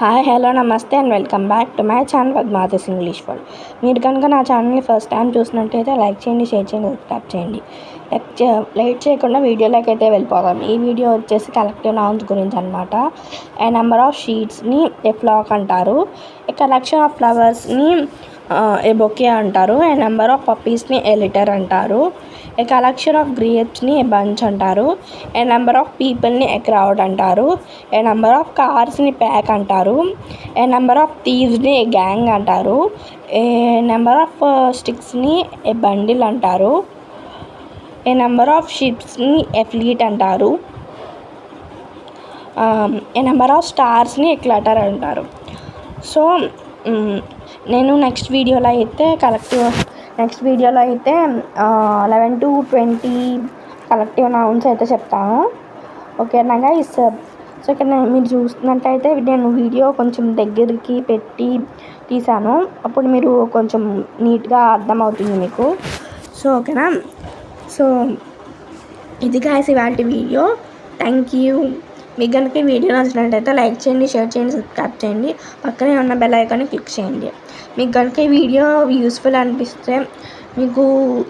Hi hello నమస్తే and welcome back to my channel Padmavati's English world. మీరు కనుక నా ఛానల్ని ఫస్ట్ టైం చూసినట్టయితే లైక్ చేయండి, షేర్ చేయండి, సబ్స్క్రైబ్ చేయండి. లేట్ చేయకుండా వీడియోలోకి అయితే వెళ్ళిపోదాం. ఈ వీడియో వచ్చేసి కలెక్టివ్ నౌన్స్ గురించి అనమాట. ఏ నెంబర్ ఆఫ్ షీట్స్ని ఏ ఫ్లాక్ అంటారు. ఏ కలెక్షన్ ఆఫ్ ఫ్లవర్స్ని ఏ బొకే అంటారు. ఏ నెంబర్ ఆఫ్ పప్పీస్ని ఏ లిటర్ అంటారు. ఏ కలెక్షన్ ఆఫ్ గ్రేప్స్ని ఏ బంచ్ అంటారు. ఏ నెంబర్ ఆఫ్ పీపుల్ని ఏ క్రౌడ్ అంటారు. ఏ నెంబర్ ఆఫ్ కార్స్ని ప్యాక్ అంటారు. ఏ నెంబర్ ఆఫ్ థీవ్స్ని ఏ గ్యాంగ్ అంటారు. ఏ నెంబర్ ఆఫ్ స్టిక్స్ని ఏ బండిల్ అంటారు. ఏ నెంబర్ ఆఫ్ షిప్స్ని ఏ ఫ్లీట్ అంటారు. ఏ నెంబర్ ఆఫ్ స్టార్స్ని ఏ క్లటర్ అంటారు. సో నేను నెక్స్ట్ వీడియోలో అయితే 11 to 20 కలెక్టివ్ నౌన్స్ అయితే చెప్తాను. ఓకేనా గైస్? సో ఇక్కడ మీరు చూస్తున్నట్టయితే నేను వీడియో కొంచెం దగ్గరికి పెట్టి తీసాను, అప్పుడు మీరు కొంచెం నీట్గా అర్థమవుతుంది మీకు. సో ఓకేనా? సో ఇది గైస్ ఇవాళ వీడియో. Thank you. మీకు కనుక ఈ వీడియో నచ్చినట్టయితే లైక్ చేయండి, షేర్ చేయండి, సబ్స్క్రైబ్ చేయండి, పక్కనే ఉన్న బెల్ ఐకాన్ని క్లిక్ చేయండి. మీకు కనుక ఈ వీడియో యూస్ఫుల్ అనిపిస్తే, మీకు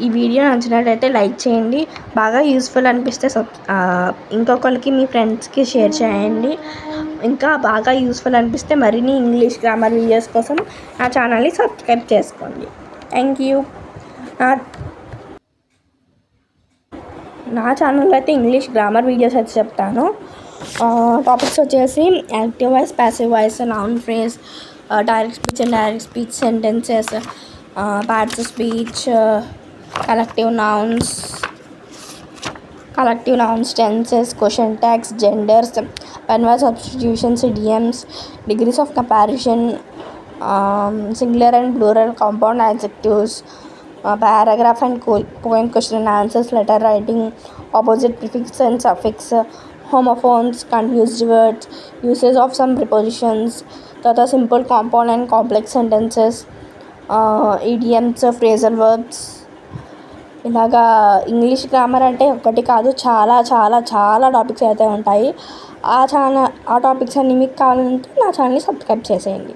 ఈ వీడియో నచ్చినట్టయితే లైక్ చేయండి. బాగా యూస్ఫుల్ అనిపిస్తే ఇంకొకరికి మీ ఫ్రెండ్స్కి షేర్ చేయండి. ఇంకా బాగా యూస్ఫుల్ అనిపిస్తే మరిన్ని ఇంగ్లీష్ గ్రామర్ వీడియోస్ కోసం నా ఛానల్ని సబ్స్క్రైబ్ చేసుకోండి. Thank you. నా ఛానల్లో అయితే ఇంగ్లీష్ గ్రామర్ వీడియోస్ అయితే చెప్తాను. టాపిక్స్ వచ్చేసి active voice, passive voice, noun phrase, direct speech and direct speech sentences, parts of speech, collective nouns, tenses, question tags, genders, one word substitutions, idioms, degrees of comparison, singular and plural compound adjectives, paragraph and poem question and answers, letter writing, opposite prefix and suffix, homophones, confused words, usage of some prepositions, తర్వాత simple, compound and complex sentences, idioms, phrasal verbs. ఇలాగా English grammar అంటే ఒకటి కాదు, చాలా చాలా చాలా topics అయితే ఉంటాయి. ఆ టాపిక్స్ అన్నీ మీకు కావాలంటే నా ఛానల్ని సబ్స్క్రైబ్ చేసేయండి.